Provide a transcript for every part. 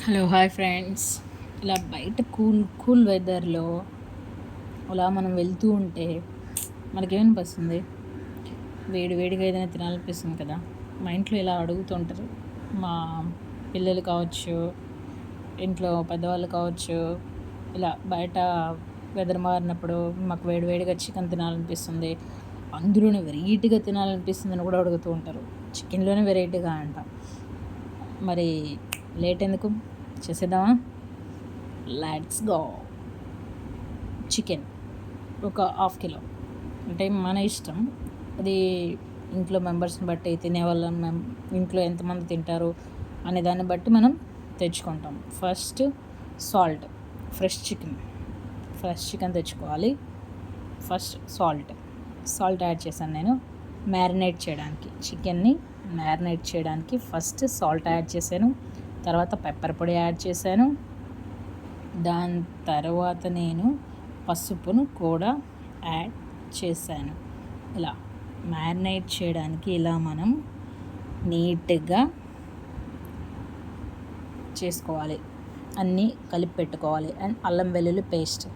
Hello hi friends. ఇలా బయట cool cool వెదర్లో అలా మనం వెళ్తూ ఉంటే మనకేమనిపిస్తుంది? వేడి వేడిగా ఏదైనా తినాలనిపిస్తుంది కదా. మా ఇంట్లో ఇలా అడుగుతుంటారు. మా పిల్లలు కావచ్చు, ఇంట్లో పెద్దవాళ్ళు కావచ్చు, ఇలా బయట వెదర్ మారినప్పుడు మాకు వేడి వేడిగా చికెన్ తినాలనిపిస్తుంది, అందులోనే వెరైటీగా తినాలనిపిస్తుంది అని కూడా అడుగుతూ ఉంటారు. చికెన్లోనే వెరైటీగా అంట. మరి లేట్ ఎందుకు, చేసేద్దామా? Let's go. చికెన్ ఒక ½ కిలో, అంటే మన ఇష్టం అది. ఇంట్లో మెంబర్స్ని బట్టి, తినేవాళ్ళ ఇంట్లో ఎంతమంది తింటారు అనే దాన్ని బట్టి మనం తెచ్చుకుంటాం. ఫస్ట్ సాల్ట్, ఫ్రెష్ చికెన్ తెచ్చుకోవాలి. ఫస్ట్ సాల్ట్ యాడ్ చేశాను నేను మ్యారినేట్ చేయడానికి. చికెన్ని మ్యారినేట్ చేయడానికి ఫస్ట్ సాల్ట్ యాడ్ చేశాను, తర్వాత పెప్పర్ పొడి యాడ్ చేశాను, దాని తర్వాత నేను పసుపును కూడా యాడ్ చేశాను. ఇలా మ్యారినేట్ చేయడానికి ఇలా మనం నీట్గా చేసుకోవాలి, అన్నీ కలిపి పెట్టుకోవాలి. అండ్ అల్లం వెల్లుల్లి పేస్ట్,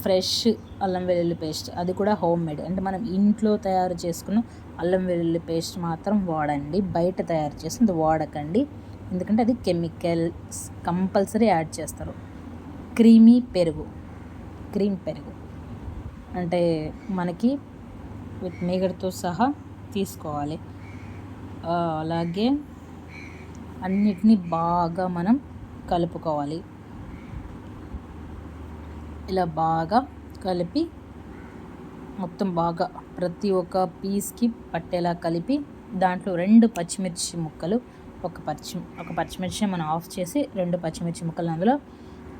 ఫ్రెష్ అల్లం వెల్లుల్లి పేస్ట్, అది కూడా హోమ్ మేడ్, అంటే మనం ఇంట్లో తయారు చేసుకున్న అల్లం వెల్లుల్లి పేస్ట్ మాత్రం వాడండి, బయట తయారు చేసింది వాడకండి. ఎందుకంటే అది కెమికల్స్ కంపల్సరీ యాడ్ చేస్తారు. క్రీమ్ పెరుగు అంటే మనకి విత్ మీగడతో సహా తీసుకోవాలి. అలాగే అన్నిటినీ బాగా మనం కలుపుకోవాలి. ఇలా బాగా కలిపి మొత్తం బాగా ప్రతి ఒక్క పీస్కి పట్టేలా కలిపి దాంట్లో 2 పచ్చిమిర్చి ముక్కలు, ఒక పచ్చిమిర్చి మనం ఆఫ్ చేసి 2 పచ్చిమిర్చి ముక్కలు అందులో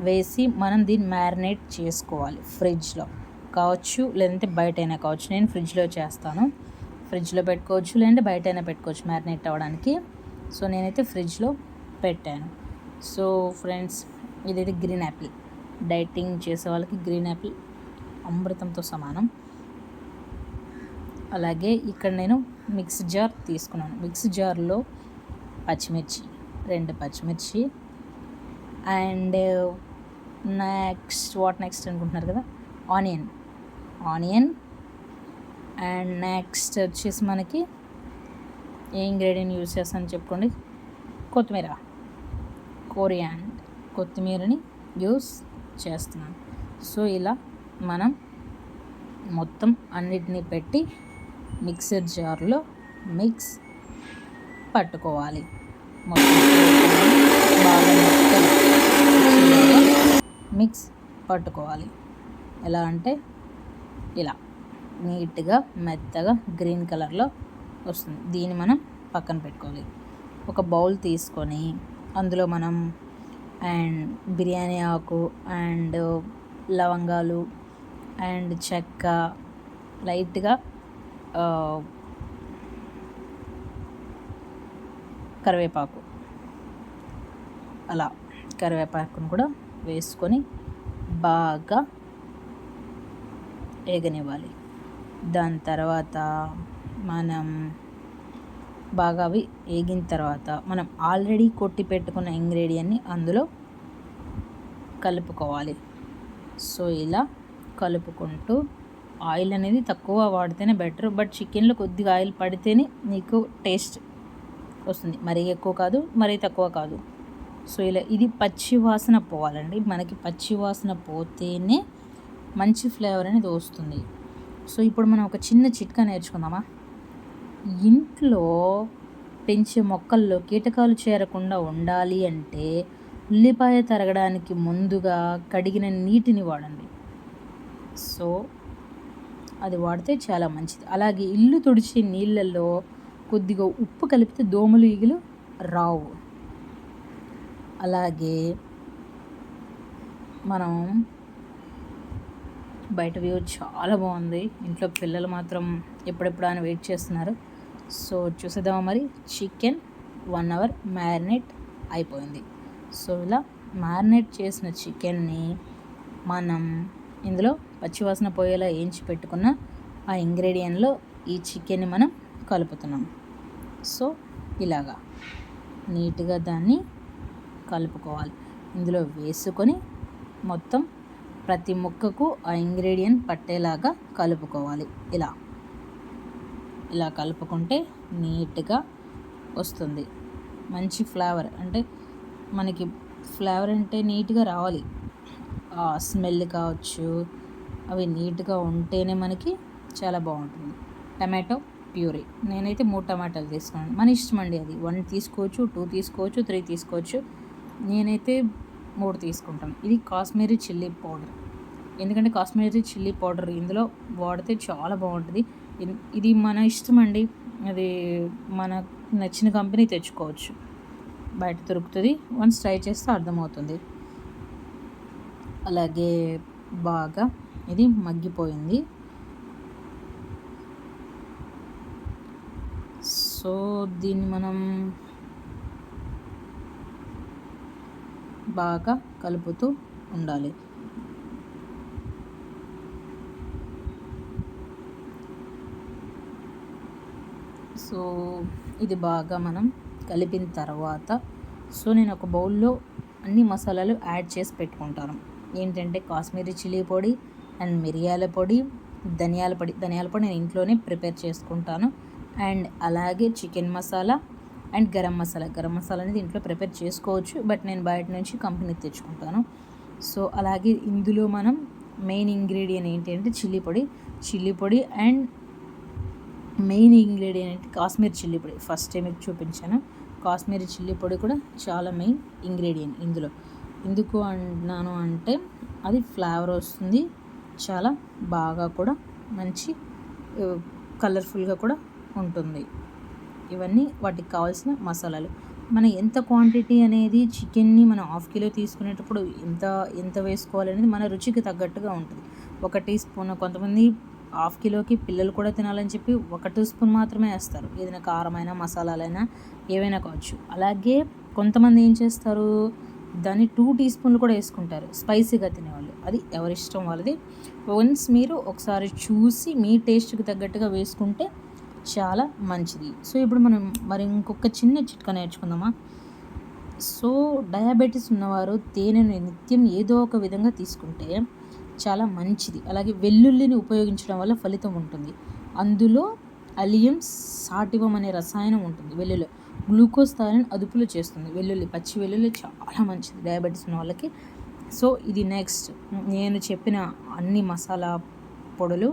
వేసి మనం దీన్ని మ్యారినేట్ చేసుకోవాలి. ఫ్రిడ్జ్లో కావచ్చు, లేదంటే బయటైనా కావచ్చు. నేను ఫ్రిడ్జ్లో చేస్తాను. ఫ్రిడ్జ్లో పెట్టుకోవచ్చు, లేదంటే బయటైనా పెట్టుకోవచ్చు మ్యారినేట్ అవ్వడానికి. సో నేనైతే ఫ్రిడ్జ్లో పెట్టాను. సో ఫ్రెండ్స్, ఇదైతే గ్రీన్ యాపిల్, డైటింగ్ చేసే వాళ్ళకి గ్రీన్ యాపిల్ అమృతంతో సమానం. అలాగే ఇక్కడ నేను మిక్సీ జార్ తీసుకున్నాను. మిక్సీ జార్లో పచ్చిమిర్చి, 2 పచ్చిమిర్చి, అండ్ నెక్స్ట్ అనుకుంటున్నారు కదా, ఆనియన్, అండ్ నెక్స్ట్ వచ్చేసి మనకి ఏ ఇంగ్రీడియంట్ యూజ్ చేస్తానని చెప్పుకోండి, కొత్తిమీరని యూస్ చేస్తున్నాను. సో ఇలా మనం మొత్తం అన్నిటినీ పెట్టి మిక్సర్ జార్లో పట్టుకోవాలి. మొత్తం బాగా మిక్స్ పట్టుకోవాలి. ఎలా అంటే ఇలా నీట్గా మెత్తగా గ్రీన్ కలర్లో వస్తుంది. దీన్ని మనం పక్కన పెట్టుకోవాలి. ఒక బౌల్ తీసుకొని అందులో మనం అండ్ బిర్యానీ ఆకు అండ్ లవంగాలు అండ్ చెక్క, లైట్గా కరివేపాకు, అలా కరివేపాకును కూడా వేసుకొని బాగా వేగనివ్వాలి. దాని తర్వాత మనం బాగా అవి వేగిన తర్వాత మనం ఆల్రెడీ కొట్టి పెట్టుకున్న ఇంగ్రీడియంట్ని అందులో కలుపుకోవాలి. సో ఇలా కలుపుకుంటూ, ఆయిల్ అనేది తక్కువ వాడితేనే బెటర్, బట్ చికెన్లో కొద్దిగా ఆయిల్ పడితేనే నీకు టేస్ట్ వస్తుంది. మరీ ఎక్కువ కాదు, మరీ తక్కువ కాదు. సో ఇలా ఇది పచ్చి వాసన పోవాలండి. మనకి పచ్చి వాసన పోతేనే మంచి ఫ్లేవర్ అనేది వస్తుంది. సో ఇప్పుడు మనం ఒక చిన్న చిట్కా నేర్చుకుందామా? ఇంట్లో పెంచే మొక్కల్లో కీటకాలు చేరకుండా ఉండాలి అంటే ఉల్లిపాయ తరగడానికి ముందుగా కడిగిన నీటిని వాడండి. సో అది వాడితే చాలా మంచిది. అలాగే ఇల్లు తుడిచే నీళ్ళల్లో కొద్దిగా ఉప్పు కలిపితే దోమలు, ఈగలు రావు. అలాగే మనం బయట వ్యూ చాలా బాగుంది. ఇంట్లో పిల్లలు మాత్రం ఎప్పుడెప్పుడు అని వెయిట్ చేస్తున్నారు. సో చూసేద్దామా మరి. చికెన్ 1 అవర్ మ్యారినేట్ అయిపోయింది. సో ఇలా మ్యారినేట్ చేసిన చికెన్ని మనం ఇందులో పచ్చివాసన పోయేలా వేయించి పెట్టుకున్న ఆ ఇంగ్రీడియంట్లో ఈ చికెన్ని మనం కలుపుతున్నాం. సో ఇలాగా నీట్గా దాన్ని కలుపుకోవాలి. ఇందులో వేసుకొని మొత్తం ప్రతి ముక్కకు ఆ ఇంగ్రీడియంట్ పట్టేలాగా కలుపుకోవాలి. ఇలా కలుపుకుంటే నీట్గా వస్తుంది. మంచి ఫ్లేవర్ అంటే మనకి ఫ్లేవర్ అంటే నీట్గా రావాలి. స్మెల్ కావచ్చు, అవి నీట్గా ఉంటేనే మనకి చాలా బాగుంటుంది. టమాటో ప్యూరీ నేనైతే 3 టమాటాలు తీసుకున్నాను. మన ఇష్టం అండి, అది 1 తీసుకోవచ్చు, 2 తీసుకోవచ్చు, 3 తీసుకోవచ్చు. నేనైతే 3 తీసుకుంటాను. ఇది కాశ్మీరీ చిల్లీ పౌడర్, ఎందుకంటే కాశ్మీరీ చిల్లీ పౌడర్ ఇందులో వాడితే చాలా బాగుంటుంది. ఇది మన ఇష్టం అండి, అది మన నచ్చిన కంపెనీ తెచ్చుకోవచ్చు, బయట దొరుకుతుంది. వన్స్ ట్రై చేస్తే అర్థమవుతుంది. అలాగే బాగా ఇది మగ్గిపోయింది. సో దీన్ని మనం బాగా కలుపుతూ ఉండాలి. సో ఇది బాగా మనం కలిపిన తర్వాత నేను ఒక బౌల్లో అన్ని మసాలాలు యాడ్ చేసి పెట్టుకుంటాను. ఏంటంటే కాశ్మీరీ చిల్లీ పొడి అండ్ మిరియాల పొడి, ధనియాల పొడి నేను ఇంట్లోనే ప్రిపేర్ చేసుకుంటాను. అండ్ అలాగే చికెన్ మసాలా అండ్ గరం మసాలా అనేది ఇంట్లో ప్రిపేర్ చేసుకోవచ్చు, బట్ నేను బయట నుంచి కంపెనీ తెచ్చుకుంటాను. సో అలాగే ఇందులో మనం మెయిన్ ఇంగ్రీడియంట్ ఏంటంటే చిల్లీ పొడి and main ingredient Kashmiri chilli పొడి. ఫస్ట్ టైం మీకు చూపించాను. కాశ్మీరీ చిల్లీ పొడి కూడా చాలా మెయిన్ ఇంగ్రీడియంట్ ఇందులో. ఎందుకు అన్నాను అంటే అది ఫ్లేవర్ వస్తుంది, చాలా బాగా కూడా మంచి కలర్ఫుల్గా కూడా ఉంటుంది. ఇవన్నీ వాటికి కావాల్సిన మసాలాలు. మనం ఎంత క్వాంటిటీ అనేది చికెన్ని మనం 1/2 కిలో తీసుకునేటప్పుడు ఎంత వేసుకోవాలనేది మన రుచికి తగ్గట్టుగా ఉంటుంది. 1 టీ స్పూన్, కొంతమంది 1/2 కిలోకి పిల్లలు కూడా తినాలని చెప్పి 1 టీ స్పూన్ మాత్రమే వేస్తారు, ఏదైనా కారమైనా మసాలాలైనా ఏవైనా కావచ్చు. అలాగే కొంతమంది ఏం చేస్తారు, దాన్ని 2 టీ స్పూన్లు కూడా వేసుకుంటారు స్పైసీగా తినేవాళ్ళు. అది ఎవరిష్టం వాళ్ళది. వన్స్ మీరు ఒకసారి చూసి మీ టేస్ట్కి తగ్గట్టుగా వేసుకుంటే చాలా మంచిది. సో ఇప్పుడు మనం మరి ఇంకొక చిన్న చిట్కా నేర్చుకుందామా. సో డయాబెటీస్ ఉన్నవారు తేనెను నిత్యం ఏదో ఒక విధంగా తీసుకుంటే చాలా మంచిది. అలాగే వెల్లుల్లిని ఉపయోగించడం వల్ల ఫలితం ఉంటుంది. అందులో అలియం సాటివం అనే రసాయనం ఉంటుంది. వెల్లుల్లి గ్లూకోజ్ స్థాయిని అదుపులో చేస్తుంది. పచ్చి వెల్లుల్లి చాలా మంచిది డయాబెటీస్ ఉన్న వాళ్ళకి. సో ఇది నెక్స్ట్ నేను చెప్పిన అన్ని మసాలా పొడులు,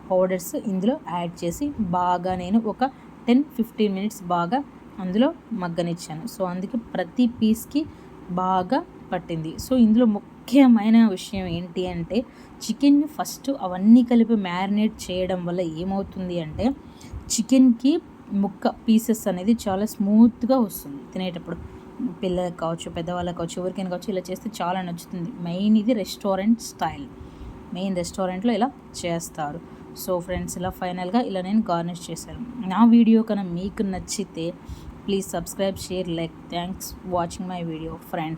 పౌడర్స్ ఇందులో యాడ్ చేసి బాగా నేను ఒక 10-15 మినిట్స్ బాగా అందులో మగ్గనిచ్చాను. సో అందుకే ప్రతి పీస్కి బాగా పట్టింది. సో ఇందులో ముఖ్యమైన విషయం ఏంటి అంటే చికెన్ని ఫస్ట్ అవన్నీ కలిపి మ్యారినేట్ చేయడం వల్ల ఏమవుతుంది అంటే చికెన్కి ముక్క పీసెస్ అనేది చాలా స్మూత్గా వస్తుంది తినేటప్పుడు. పిల్లలకు కావచ్చు, పెద్దవాళ్ళకి కావచ్చు, ఎవరికైనా కావచ్చు, ఇలా చేస్తే చాలా నచ్చుతుంది. మెయిన్ ఇది రెస్టారెంట్ స్టైల్, మెయిన్ రెస్టారెంట్లో ఇలా చేస్తారు. సో ఫ్రెండ్స్, ఇలా ఫైనల్గా ఇలా నేను గార్నిష్ చేశాను. నా వీడియో కన్నా మీకు నచ్చితే please subscribe, share, like. Thanks watching my video friends.